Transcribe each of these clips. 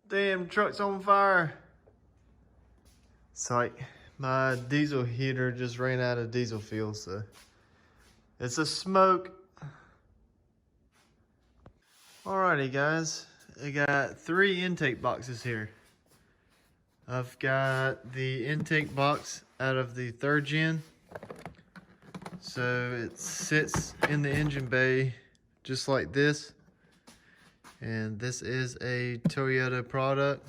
Damn, truck's on fire. It's like my diesel heater just ran out of diesel fuel, so it's a smoke. Alrighty guys, I got 3 intake boxes here. I've got the intake box out of the 3rd gen. So it sits in the engine bay just like this. And this is a Toyota product.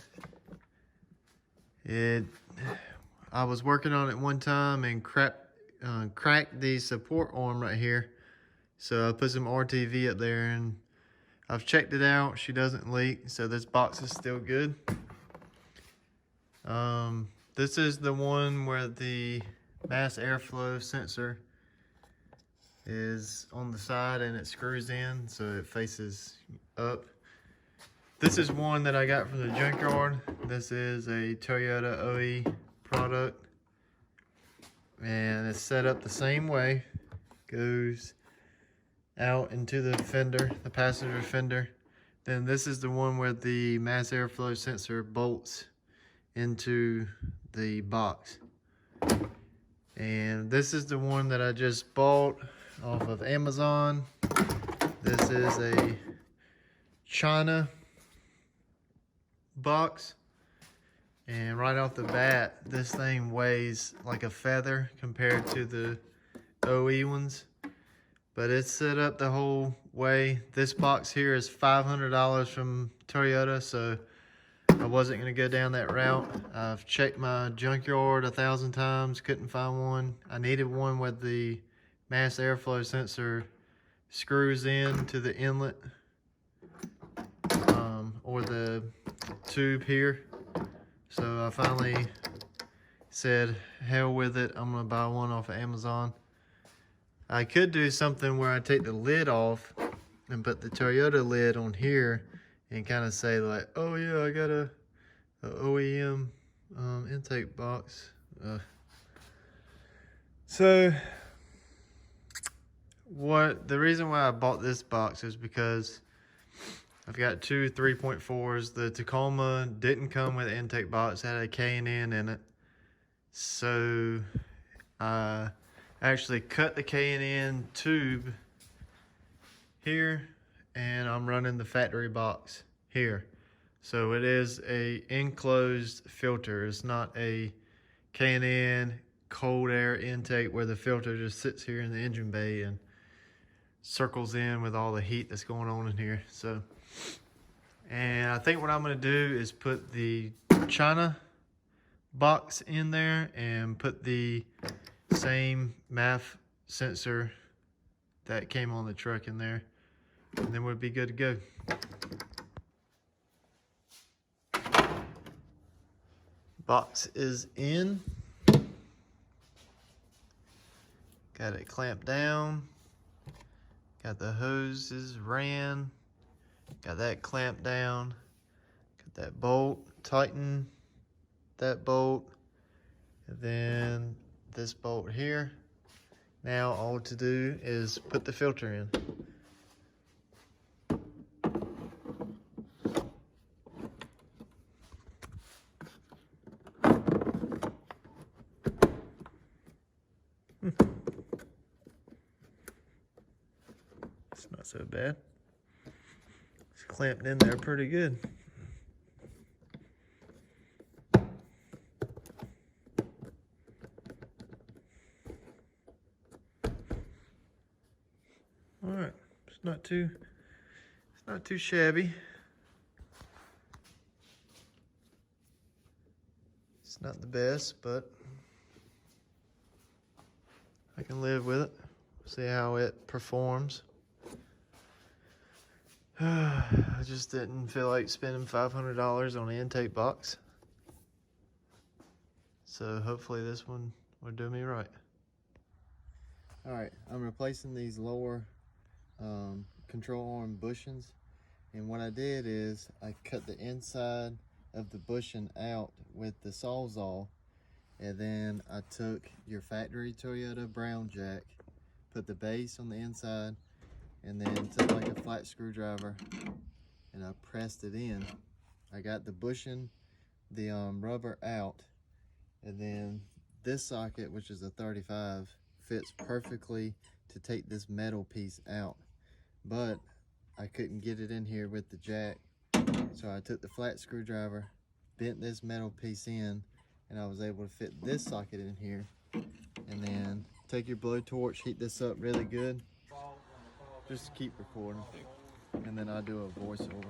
I was working on it one time and cracked the support arm right here. So I put some RTV up there and I've checked it out. She doesn't leak, so this box is still good. This is the one where the mass airflow sensor is on the side and it screws in so it faces up. This is one that I got from the junkyard. This is a Toyota OE product and it's set up the same way. Goes out into the fender, the passenger fender. Then this is the one where the mass airflow sensor bolts into the box. And this is the one that I just bought off of Amazon. This is a China box. And right off the bat, this thing weighs like a feather compared to the OE ones. But it's set up the whole way. This box here is $500 from Toyota, so I wasn't going to go down that route. I've checked my junkyard 1,000 times, couldn't find one. I needed one where the mass airflow sensor screws in to the inlet or the tube here. So I finally said, hell with it, I'm going to buy one off of Amazon. I could do something where I take the lid off and put the Toyota lid on here and kind of say like, oh yeah, I got a OEM intake box. So the reason why I bought this box is because I've got 2 3.4s. The Tacoma didn't come with an intake box, it had a K&N in it. So I actually cut the K&N tube here and I'm running the factory box here. So it is a enclosed filter. It's not a K&N cold air intake where the filter just sits here in the engine bay and circles in with all the heat that's going on in here. So, and I think what I'm going to do is put the China box in there and put the same MAF sensor that came on the truck in there, and then we'll be good to go. Box is in. Got it clamped down. Got the hoses ran. Got that clamped down. Got that bolt, tighten that bolt. And then this bolt here. Now all to do is put the filter in. It's not so bad. It's clamped in there pretty good. All right, it's not too shabby. It's not the best, but I can live with it. See how it performs. I just didn't feel like spending $500 on an intake box. So hopefully this one will do me right. All right, I'm replacing these lower control arm bushings. And what I did is I cut the inside of the bushing out with the Sawzall. And then I took your factory Toyota brown jack, put the base on the inside, and then took like a flat screwdriver and I pressed it in I got the bushing, the rubber out, and then this socket, which is a 35, fits perfectly to take this metal piece out. But I couldn't get it in here with the jack, so I took the flat screwdriver, bent this metal piece in, and I was able to fit this socket in here. And then take your blowtorch, heat this up really good, just to keep recording, and then I'll do a voiceover.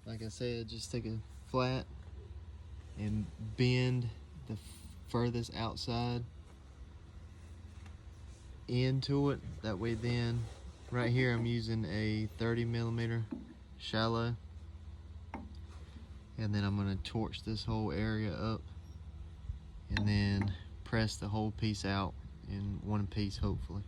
Like I said, just take a flat and bend the furthest outside into it. That way then, right here I'm using a 30mm shallow. And then I'm gonna torch this whole area up and then press the whole piece out in one piece, hopefully.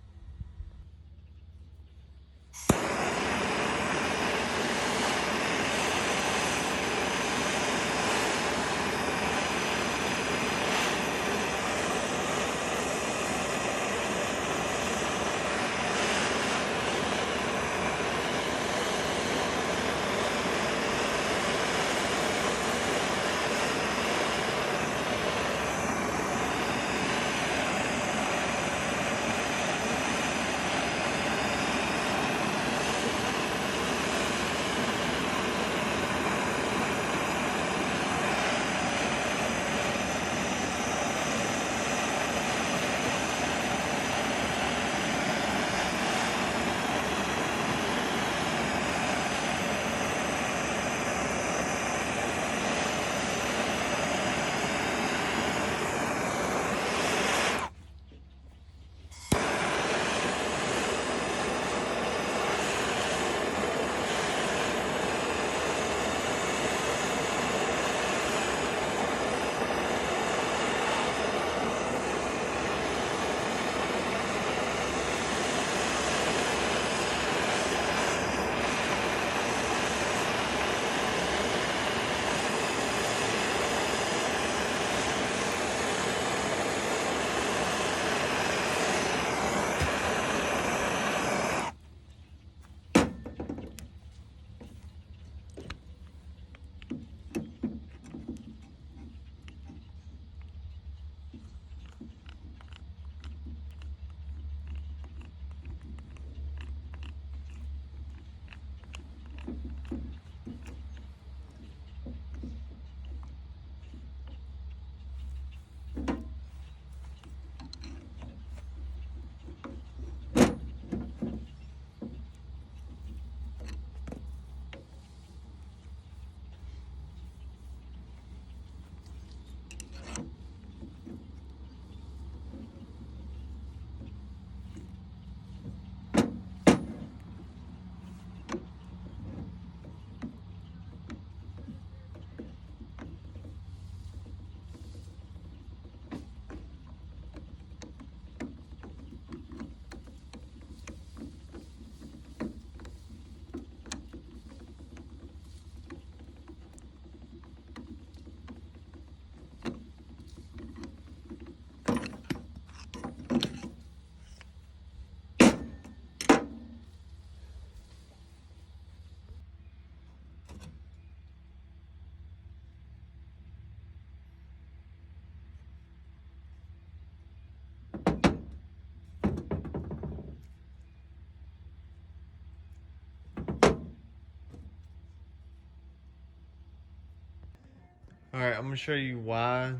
Alright, I'm going to show you why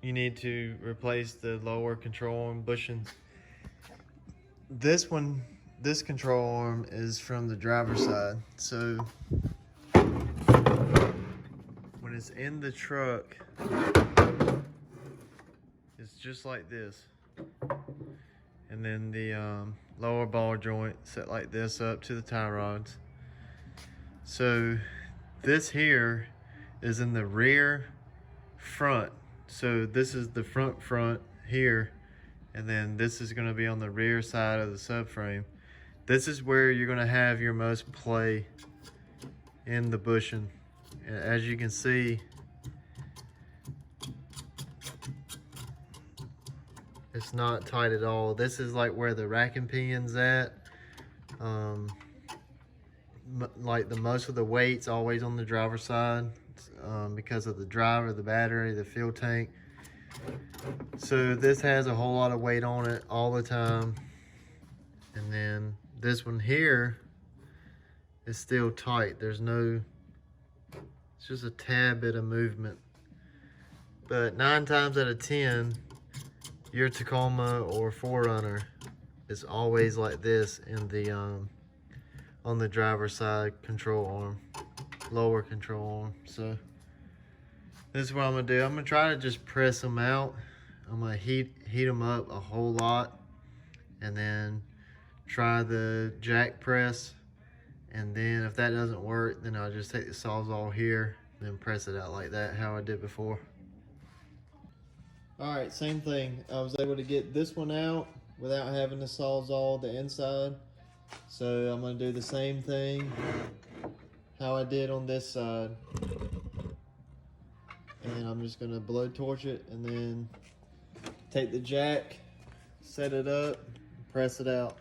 you need to replace the lower control arm bushings. This control arm is from the driver's side. So when it's in the truck, it's just like this. And then the lower ball joint set like this up to the tie rods. So this here is in the rear front. So this is the front here, And then this is going to be on the rear side of the subframe. This is where you're going to have your most play in the bushing. As you can see, it's not tight at all. This is like where the racking pin's at. Like the most of the weight's always on the driver's side because of the driver, the battery, the fuel tank. So this has a whole lot of weight on it all the time. And then this one here is still tight. There's no, it's just a tad bit of movement. But 9 times out of 10, your Tacoma or 4Runner is always like this in the on the driver's side control arm, lower control arm. So this is what I'm gonna do. I'm gonna try to just press them out. I'm gonna heat them up a whole lot, and then try the jack press. And then if that doesn't work, then I'll just take the Sawzall here, then press it out like that, how I did before. All right, same thing. I was able to get this one out without having to Sawzall the inside. So I'm gonna do the same thing how I did on this side. And I'm just gonna blow torch it and then take the jack, set it up, press it out.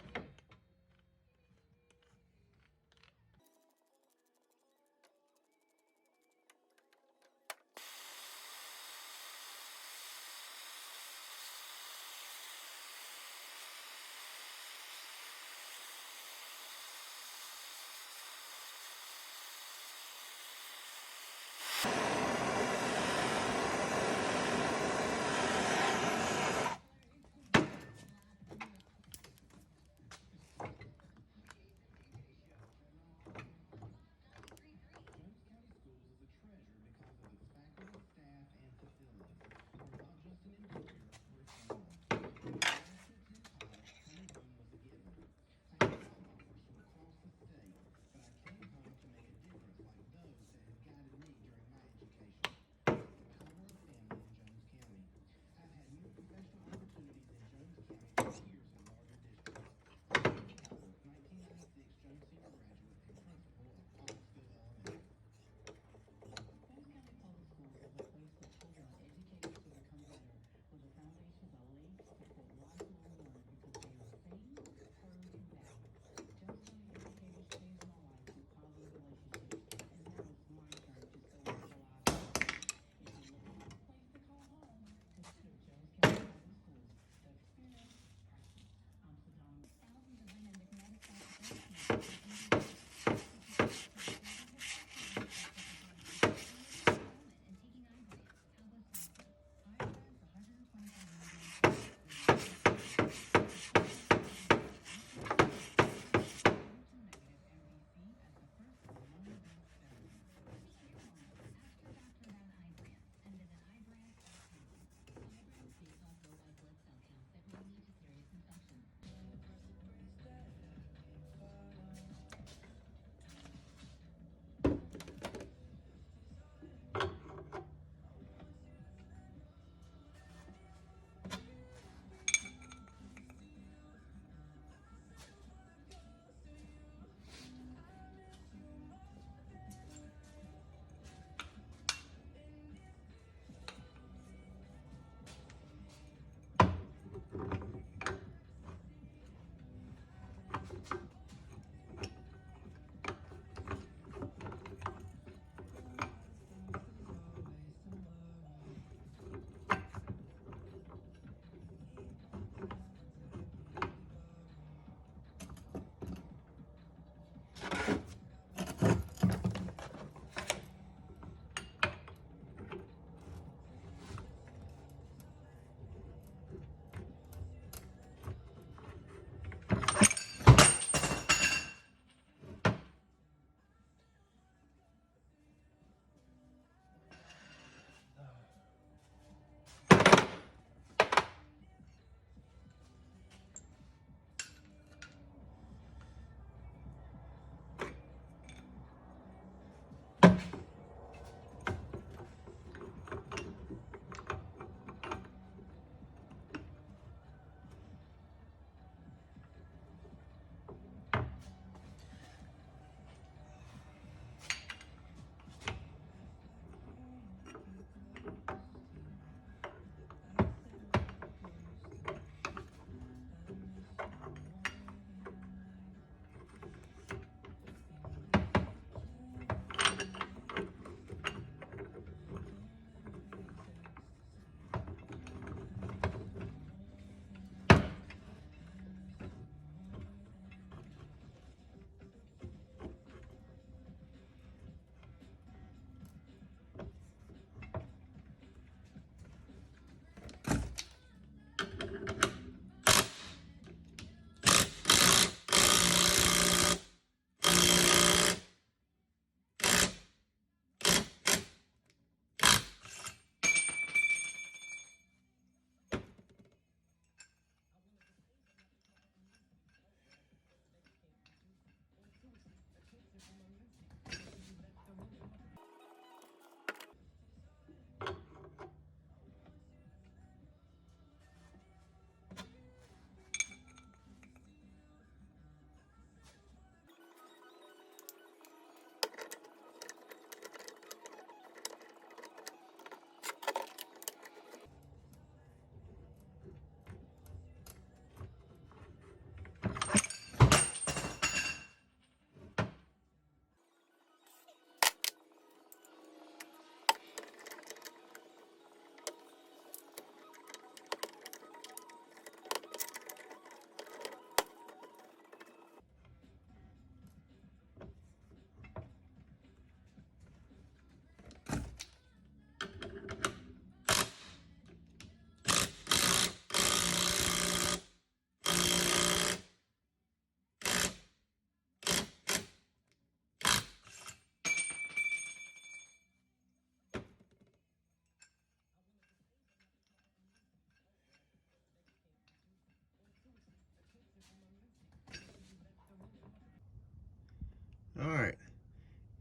Alright,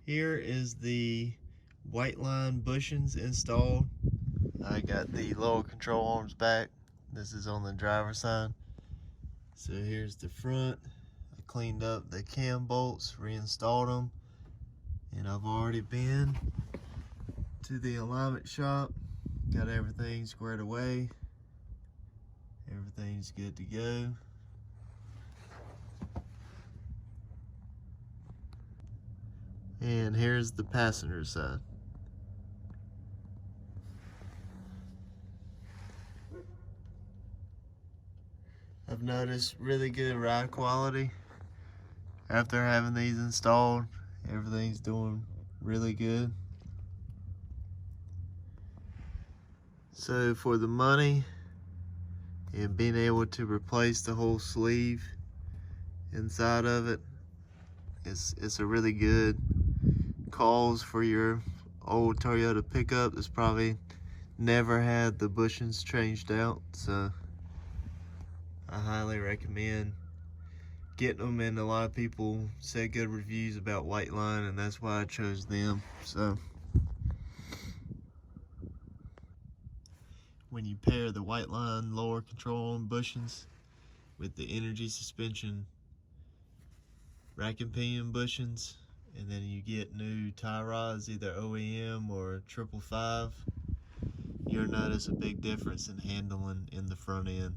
here is the white line bushings installed. I got the lower control arms back. This is on the driver's side. So here's the front. I cleaned up the cam bolts, reinstalled them, and I've already been to the alignment shop, got everything squared away. Everything's good to go. And here's the passenger side. I've noticed really good ride quality after having these installed. Everything's doing really good. So for the money and being able to replace the whole sleeve inside of it, it's a really good cause for your old Toyota pickup that's probably never had the bushings changed out. So I highly recommend getting them, and a lot of people said good reviews about White Line, and that's why I chose them. So when you pair the White Line lower control arm bushings with the energy suspension rack and pinion bushings, and then you get new tie rods, either OEM or 555, you'll notice a big difference in handling in the front end.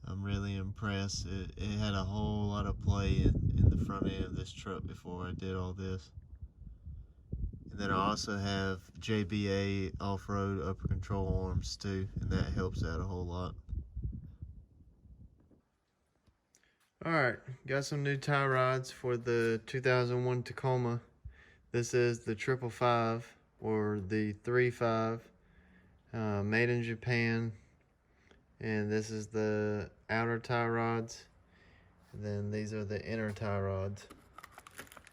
I'm really impressed. It had a whole lot of play in the front end of this truck before I did all this. And then I also have JBA off-road upper control arms too, and that helps out a whole lot. Alright, got some new tie rods for the 2001 Tacoma. This is the 555 or the 35, made in Japan. And this is the outer tie rods. And then these are the inner tie rods.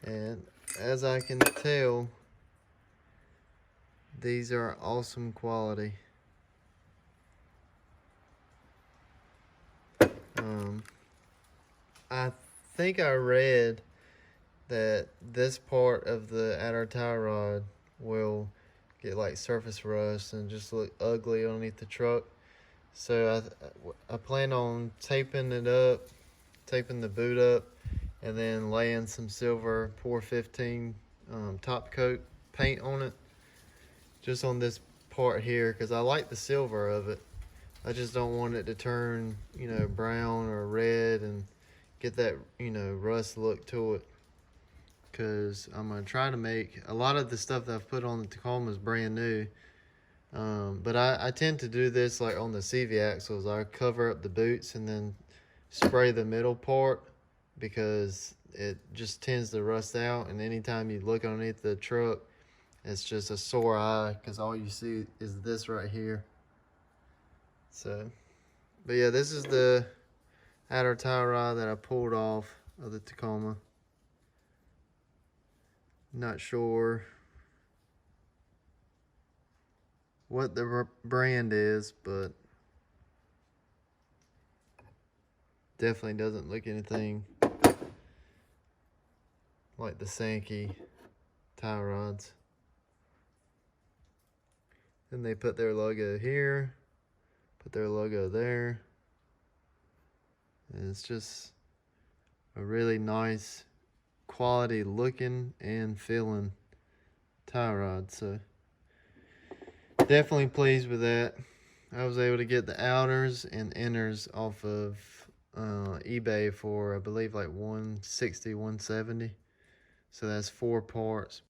And as I can tell, these are awesome quality. I think I read that this part of the outer tie rod will get like surface rust and just look ugly underneath the truck. So I plan on taping it up, taping the boot up, and then laying some silver Pour 15 top coat paint on it, just on this part here, because I like the silver of it. I just don't want it to turn, brown or red and get that, rust look to it. Because I'm going to try to make a lot of the stuff that I've put on the Tacoma is brand new. But I tend to do this like on the CV axles. I cover up the boots and then spray the middle part, because it just tends to rust out, and anytime you look underneath the truck, it's just a sore eye because all you see is this right here. So, but yeah, this is the outer tie rod that I pulled off of the Tacoma. Not sure what the brand is, but definitely doesn't look anything like the Sankey tie rods. Then they put their logo here, put their logo there, and it's just a really nice quality looking and feeling tie rod. So definitely pleased with that. I was able to get the outers and inners off of eBay for, I believe, like $160, $170. So that's 4 parts.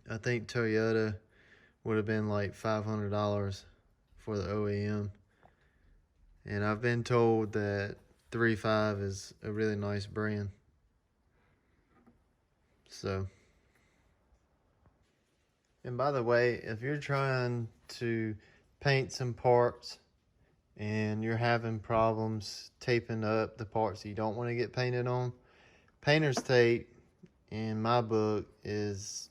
I think Toyota would have been like $500 for the OEM. And I've been told that 35 is a really nice brand. So, and by the way, if you're trying to paint some parts and you're having problems taping up the parts that you don't want to get painted on, painter's tape, in my book, is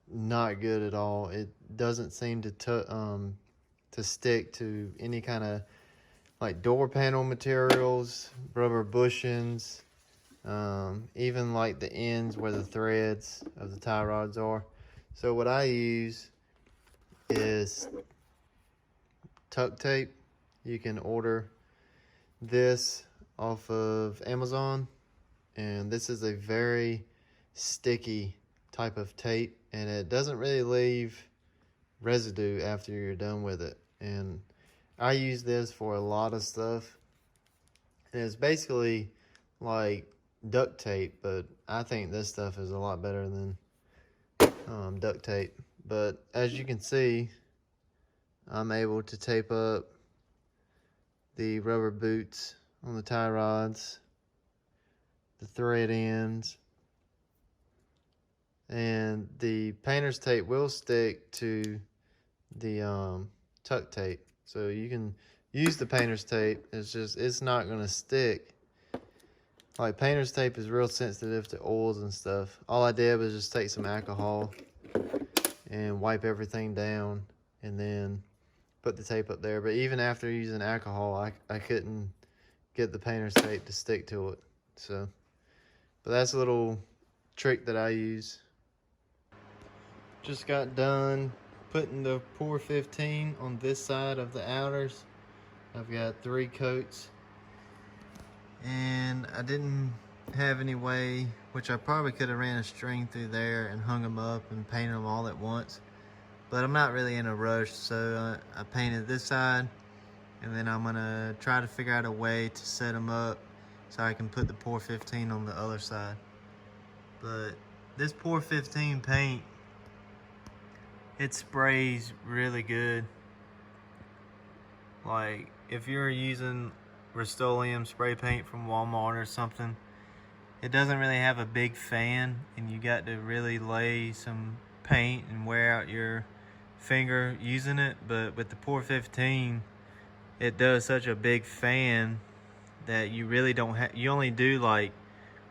not good at all. It doesn't seem to stick to any kind of like door panel materials, rubber bushings, even like the ends where the threads of the tie rods are. So what I use is tuck tape. You can order this off of Amazon, and this is a very sticky type of tape, and it doesn't really leave residue after you're done with it. And I use this for a lot of stuff, and it's basically like duct tape, but I think this stuff is a lot better than duct tape. But as you can see, I'm able to tape up the rubber boots on the tie rods, the thread ends, and the painter's tape will stick to the tuck tape. So you can use the painter's tape, it's not gonna stick. Like, painter's tape is real sensitive to oils and stuff. All I did was just take some alcohol and wipe everything down and then put the tape up there. But even after using alcohol, I couldn't get the painter's tape to stick to it. So, but that's a little trick that I use. Just got done putting the Pour 15 on this side of the outers. I've got 3 coats, and I didn't have any way, which I probably could have ran a string through there and hung them up and painted them all at once, but I'm not really in a rush, so I painted this side, and then I'm gonna try to figure out a way to set them up so I can put the Pour 15 on the other side. But this Pour 15 paint, it sprays really good. Like, if you're using Rust-Oleum spray paint from Walmart or something, it doesn't really have a big fan, and you got to really lay some paint and wear out your finger using it. But with the Pour 15, it does such a big fan that you really don't have, you only do like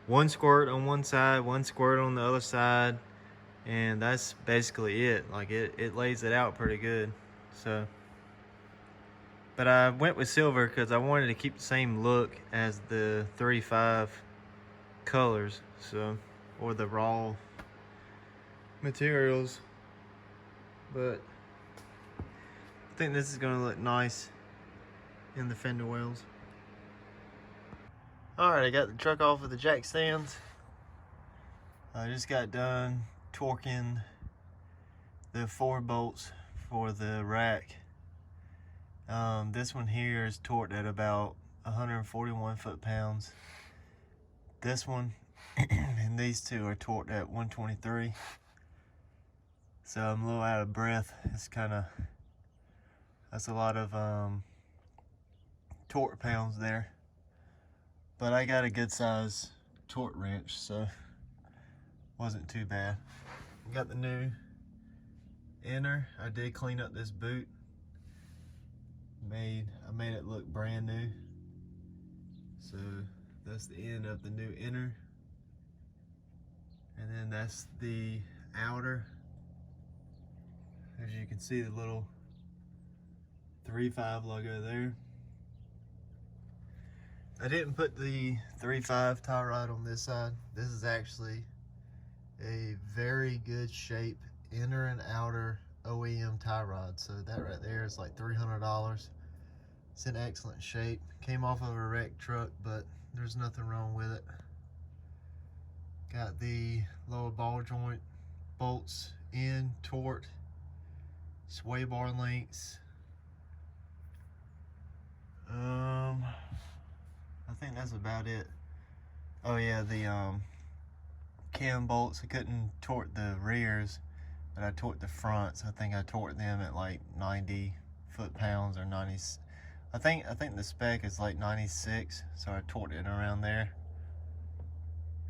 1 squirt on one side, 1 squirt on the other side, and that's basically it. Like, it lays it out pretty good. So, but I went with silver because I wanted to keep the same look as the 3.5 colors, so, or the raw materials. But I think this is gonna look nice in the fender wells. Alright, I got the truck off of the jack stands. I just got done torquing the 4 bolts for the rack. This one here is torqued at about 141 foot-pounds. This one and these two are torqued at 123. So I'm a little out of breath. It's that's a lot of torque pounds there. But I got a good size torque wrench, so wasn't too bad. Got the new inner. I did clean up this boot. I made it look brand new. So that's the end of the new inner. And then that's the outer. As you can see, the little 3.5 logo there. I didn't put the 3.5 tie rod on this side. This is actually a very good shape inner and outer OEM tie rod. So that right there is like $300. It's in excellent shape. Came off of a wrecked truck, but there's nothing wrong with it. Got the lower ball joint bolts in, torqued, sway bar links. I think that's about it. Oh yeah, the cam bolts, I couldn't torque the rears, but I torqued the fronts. I think I torqued them at like 90 foot-pounds or 90. I think the spec is like 96, so I torqued it around there.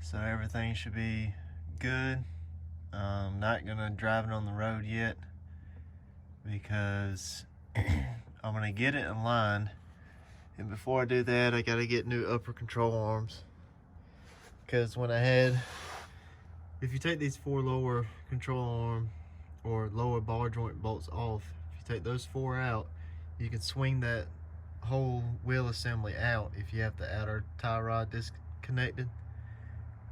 So everything should be good. Not gonna drive it on the road yet because I'm gonna get it in line, and before I do that, I gotta get new upper control arms. Because if you take these 4 lower control arm or lower ball joint bolts off, if you take those 4 out, you can swing that whole wheel assembly out if you have the outer tie rod disconnected.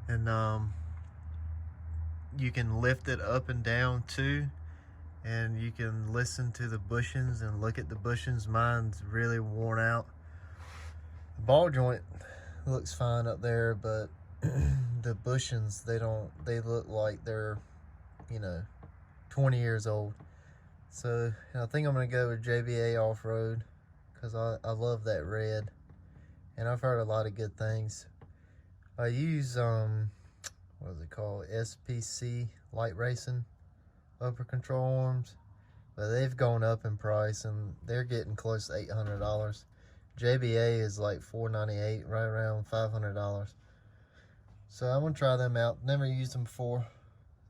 And you can lift it up and down too, and you can listen to the bushings and look at the bushings. Mine's really worn out. The ball joint looks fine up there, but the bushings, they look like they're, you know, 20 years old. So I think I'm gonna go with JBA Off-Road because I love that red, and I've heard a lot of good things. I use what is it called, SPC Light Racing upper control arms, but they've gone up in price and they're getting close to $800. JBA is like $498, right around $500. So I'm gonna try them out. Never used them before,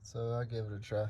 so I'll give it a try.